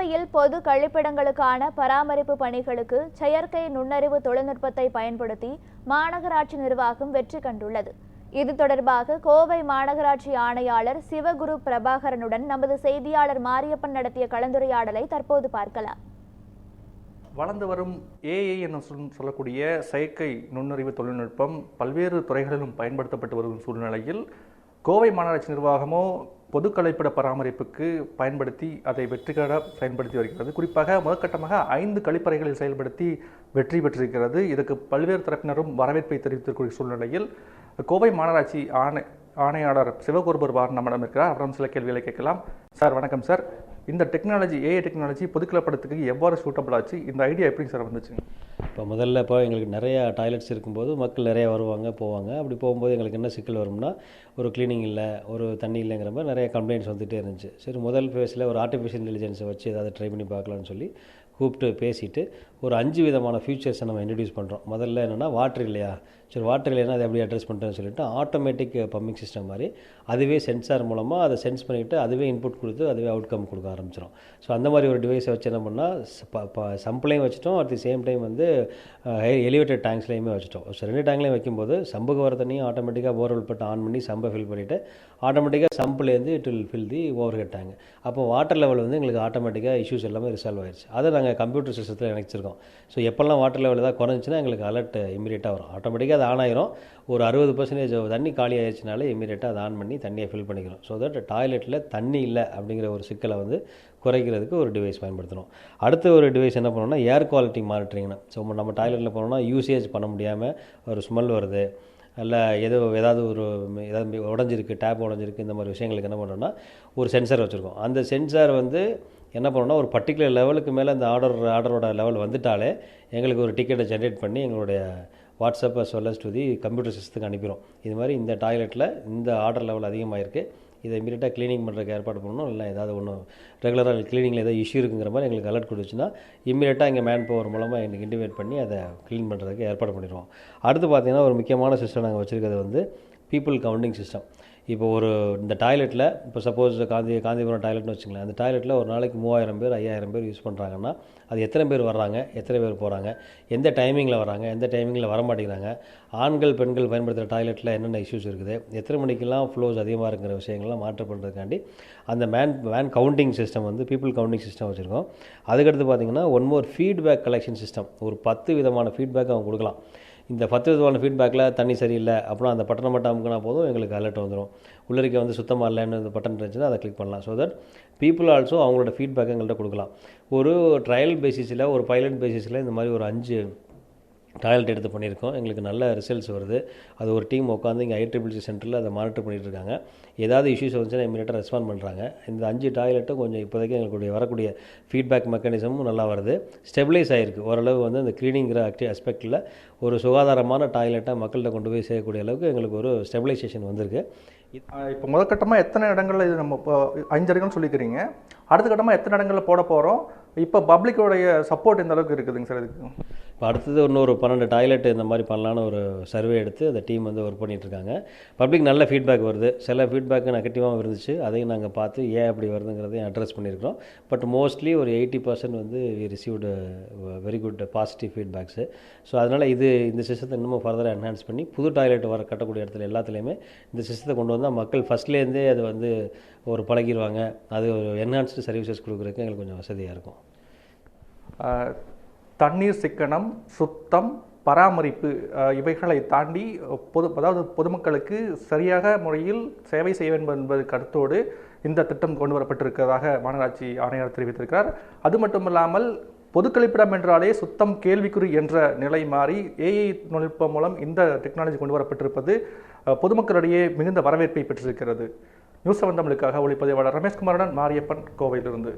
கோவையில் பொது கழிப்பிடங்களுக்கான பராமரிப்பு பணிகளுக்கு செயற்கை நுண்ணறிவு தொழில்நுட்பத்தை பயன்படுத்தி மாநகராட்சி நிர்வாகம் வெற்றி கண்டுள்ளது. இது தொடர்பாக கோவை மாநகராட்சி ஆணையாளர் சிவகுரு பிரபாகரனுடன் நமது செய்தியாளர் மாரியப்பன் நடத்திய கலந்துரையாடலை தற்போது பார்க்கலாம். வளர்ந்து வரும் ஏஐ என சொல்லக்கூடிய செயற்கை நுண்ணறிவு தொழில்நுட்பம் பல்வேறு துறைகளிலும் பயன்படுத்தப்பட்டு வரும் சூழ்நிலையில் கோவை மாநகராட்சி நிர்வாகமோ பொது கழிப்பிட பராமரிப்புக்கு பயன்படுத்தி அதை வெற்றிகர பயன்படுத்தி வருகிறது. குறிப்பாக முதற்கட்டமாக 5 கழிப்பறைகளில் செயல்படுத்தி வெற்றி பெற்றிருக்கிறது. இதுக்கு பல்வேறு தரப்பினரும் வரவேற்பை தெரிவித்திருக்கிற சூழ்நிலையில் கோவை மாநகராட்சி ஆணையாளர் சிவகுரு பிரபாகரன் நம்மிடம் இருக்கிறார். அவரும் சில கேள்விகளை கேட்கலாம். சார் வணக்கம் சார். இந்த டெக்னாலஜி ஏஐ டெக்னாலஜி பொதுக்கலப்படத்துக்கு எவ்வாறு சூட்டபிள் ஆச்சு? இந்த ஐடியா எப்படி சார் வந்துச்சு? இப்போ எங்களுக்கு நிறையா டாய்லெட்ஸ் இருக்கும்போது மக்கள் நிறையா வருவாங்க போவாங்க. அப்படி போகும்போது எங்களுக்கு என்ன சிக்கல் வரும்னா, ஒரு க்ளீனிங் இல்லை, ஒரு தண்ணி இல்லைங்கிற மாதிரி நிறைய கம்ப்ளைண்ட்ஸ் வந்துகிட்டே இருந்துச்சு. சரி, முதல் ஃபேஸில் ஒரு ஆர்டிஃபிஷியல் இன்டெலிஜென்ஸை வச்சு ஏதாவது ட்ரை பண்ணி பார்க்கலான்னு சொல்லி கூப்பிட்டு பேசிவிட்டு ஒரு 5 விதமான ஃபியூச்சர்ஸை நம்ம இன்ட்ரடியூஸ் பண்ணுறோம். முதல்ல என்னென்னா, வாட்டர் இல்லையா, சரி வாட்டர் இல்லைன்னா அதை எப்படி அட்ரஸ் பண்ணுறேன்னு சொல்லிட்டு ஆட்டோமேட்டிக் பம்பிங் சிஸ்டம் மாதிரி அதுவே சென்சார் மூலமாக அதை சென்ஸ் பண்ணிவிட்டு அதுவே இன்புட் கொடுத்து அதுவே அவுட்கம் கொடுக்க ஆரம்பிச்சிடும். ஸோ அந்த மாதிரி ஒரு டிவைஸை வச்சு என்ன பண்ணால் சம்பிளையும் வச்சுட்டோம், அட் தி சேம் டைம் வந்து எலிவேட்டட் டேங்க்ஸ்லையுமே வச்சுட்டோம். ஸோ 2 டேங்க்லையும் வைக்கும்போது சம்புக்கு வர தண்ணியும் ஆட்டோமேட்டிக்காக போர்வெல் பட்டு ஆன் பண்ணி சம்பை ஃபில் பண்ணிவிட்டு ஆட்டோமேட்டிக்காக சம்பிலேருந்து it will fill the overhead tank. அப்போ வாட்டர் லெவல் வந்து எங்களுக்கு ஆட்டோமேட்டிக்காக இஷ்யூஸ் எல்லாமே ரிசால்வ் ஆயிடுச்சு. அதை நாங்கள் கம்ப்யூட்டர் சிஸ்டத்தில் இணைச்சிருக்கோம். ஸோ எப்போல்லாம் வாட்டர் லெவல் ஏதாவது குறைஞ்சின்னா எங்களுக்கு அலர்ட் இமீடியட்டாக வரும். ஆட்டோமேட்டிக்காக அது ஆன் ஆயிரும். ஒரு 60% தண்ணி காலி ஆயிடுச்சுனாலே இமீடியட்டாக அதை ஆன் பண்ணி தண்ணியை ஃபில் பண்ணிக்கிறோம். ஸோ தட் டாய்லெட்டில் தண்ணி இல்லை அப்படிங்கிற ஒரு சிக்கலை வந்து குறைக்கிறதுக்கு ஒரு டிவைஸ் பயன்படுத்தணும். அடுத்த ஒரு டிவைஸ் என்ன பண்ணோம்னா, ஏர் குவாலிட்டி மானிட்டரிங்னா, ஸோ நம்ம டாய்லெட்டில் போனோம்னா யூசேஜ் பண்ண முடியாமல் ஒரு ஸ்மெல் வருது, இல்லை ஏதாவது உடஞ்சிருக்கு, டேப் உடஞ்சிருக்கு, இந்த மாதிரி விஷயங்களுக்கு என்ன பண்ணுறோன்னா ஒரு சென்சார் வச்சுருக்கோம். அந்த சென்சார் வந்து என்ன பண்ணோன்னா ஒரு பர்டிகுலர் லெவலுக்கு மேலே அந்த ஆர்டரோட லெவல் வந்துட்டாலே எங்களுக்கு ஒரு டிக்கெட்டை ஜென்ரேட் பண்ணி எங்களுடைய WhatsApp as well as to the computer சிஸ்டத்துக்கு அனுப்பிடும். இது மாதிரி இந்த டாய்லெட்டில் இந்த ஆர்டர் லெவல் அதிகமாக இருக்குது, இதை இமீடியட்டாக க்ளீனிங் பண்ணுறதுக்கு ஏற்பாடு பண்ணணும், இல்லை ஏதாவது ஒன்று ரெகுலராக க்ளீனிங்கில் ஏதாவது இஷ்யூ இருக்குங்கிற மாதிரி எங்களுக்கு அலர்ட் கொடுத்துச்சுன்னா இமீடியட்டாக இங்கே மேன் பவர் மூலமாக எங்களுக்கு இன்டிமேட் பண்ணி அதை க்ளீன் பண்ணுறதுக்கு ஏற்பாடு பண்ணிடுவோம். அடுத்து பார்த்திங்கன்னா ஒரு முக்கியமான சிஸ்டம் நாங்கள் வச்சுருக்கிறது வந்து பீப்புள் கவுண்டிங் சிஸ்டம். இப்போ இந்த டாய்லெட்டில் இப்போ சப்போஸ் காந்திபுரம் டாய்லெட்னு வச்சுங்களேன், அந்த டாய்லெட்டில் ஒரு நாளைக்கு 3000 பேர் 5000 பேர் யூஸ் பண்ணுறாங்கன்னா அது எத்தனை பேர் வர்றாங்க, எத்தனை பேர் போகிறாங்க, எந்த டைமிங்கில் வராங்க, எந்த டைமிங்கில் வர மாட்டேங்கிறாங்க, ஆண்கள் பெண்கள் பயன்படுத்துகிற டாய்லெட்டில் என்னென்ன இஷ்யூஸ் இருக்குது, எத்தனை மணிக்கெல்லாம் ஃப்ளோஸ் அதிகமாக இருக்கிற விஷயங்கள்லாம் மாற்றம் பண்ணுறதுக்காண்டி அந்த மேன் கவுண்டிங் சிஸ்டம் வந்து பீப்புள் கவுண்டிங் சிஸ்டம் வச்சுருக்கோம். அதுக்கடுத்து பார்த்திங்கன்னா one more feedback collection system. ஒரு 10 விதமான ஃபீட்பேக் அவங்க கொடுக்கலாம். இந்த 10 விதமான ஃபீட்பேக்கில் தண்ணி சரியில்லை அப்படின்னா அந்த பட்டனை மட்டும் அமுக்கினா போதும், எங்களுக்கு அலர்ட் வந்துடும். உள்ளரிக்க வந்து சுத்தமாக இல்லைன்னு இந்த பட்டன் இருந்துச்சுன்னா அதை கிளிக் பண்ணலாம். ஸோ தட் பீப்புள் ஆல்சோ அவங்களோட ஃபீட்பேக்கை எங்கள்கிட்ட கொடுக்கலாம். ஒரு ட்ரையல் பேசிஸில், ஒரு பைலட் பேசிஸில் இந்த மாதிரி ஒரு 5 டாய்லெட் எடுத்து பண்ணியிருக்கோம். எங்களுக்கு நல்ல ரிசல்ட்ஸ் வருது. அது ஒரு டீம் உட்காந்து இங்கே IEEE சென்டரில் அதை மானிட்டர் பண்ணிகிட்டு இருக்காங்க. ஏதாவது இஷ்யூஸ் வந்துச்சுன்னா இமீடியட்டாக ரெஸ்பாண்ட் பண்ணுறாங்க. இந்த 5 டாய்லெட்டும் கொஞ்சம் இப்போதைக்கு எங்களுக்கு வரக்கூடிய ஃபீட்பேக் மெக்கானிசமும் நல்லா வருது, ஸ்டெபிலைஸ் ஆகிருக்கு. ஓரளவு வந்து அந்த க்ளீனிங்கிற அஸ்பெக்டில் ஒரு சுகாதாரமான டாய்லெட்டை மக்கள்கிட்ட கொண்டு போய் செய்யக்கூடிய அளவுக்கு எங்களுக்கு ஒரு ஸ்டெபிலைசேஷன் வந்திருக்கு. இப்போ முதற்கட்டமாக எத்தனை இடங்களில் இது நம்ம இப்போ 5 இடங்கள்னு சொல்லிக்கிறீங்க, அடுத்த கட்டமாக எத்தனை இடங்களில் போட போகிறோம்? இப்போ பப்ளிக்கோடைய சப்போர்ட் இந்த அளவுக்கு இருக்குதுங்க சார் இதுக்கு? இப்போ அடுத்தது இன்னொரு 12 டாய்லெட் இந்த மாதிரி பண்ணலான்னு ஒரு சர்வே எடுத்து அந்த டீம் வந்து ஒர்க் பண்ணிகிட்ருக்காங்க. பப்ளிக் நல்ல ஃபீட்பேக் வருது. சில ஃபீட்பேக்கு நெகட்டிவாகவும் இருந்துச்சு, அதையும் நாங்கள் பார்த்து ஏன் அப்படி வருதுங்கிறதையும் அட்ரஸ் பண்ணியிருக்கிறோம். பட் மோஸ்ட்லி ஒரு 80% வந்து we received very good positive feedbacks. So அதனால் இந்த சிஸ்டத்தை இன்னமும் ஃபர்தராக என்ஹான்ஸ் பண்ணி புது டாய்லெட் கட்டக்கூடிய இடத்துல எல்லாத்துலேயுமே இந்த சிஸ்டத்தை கொண்டு வந்தால் மக்கள் ஃபஸ்ட்லேருந்தே அது வந்து ஒரு பழகிடுவாங்க. அது ஒரு என்ஹான்ஸ்டு சர்வீசஸ் கொடுக்குறதுக்கு எங்களுக்கு கொஞ்சம் வசதியாக இருக்கும். தண்ணீர் சிக்கனம், சுத்தம், பராமரிப்பு இவைகளை தாண்டி பொதுமக்களுக்கு சரியாக முறையில் சேவை செய்ய வேண்டும் என்பது கருத்தோடு இந்த திட்டம் கொண்டு வரப்பட்டிருக்கிறதாக மாநகராட்சி ஆணையர் தெரிவித்திருக்கிறார். அது மட்டுமில்லாமல் பொது கழிப்பிடம் என்றாலே சுத்தம் கேள்விக்குறி என்ற நிலை மாறி ஏஐ தொழில்நுட்பம் மூலம் இந்த டெக்னாலஜி கொண்டு வரப்பட்டிருப்பது பொதுமக்களிடையே மிகுந்த வரவேற்பை பெற்றிருக்கிறது. நியூஸ் 7 தமிழுக்காக ஒளிப்பதிவாளர் ரமேஷ்குமாருடன் மாரியப்பன், கோவையிலிருந்து.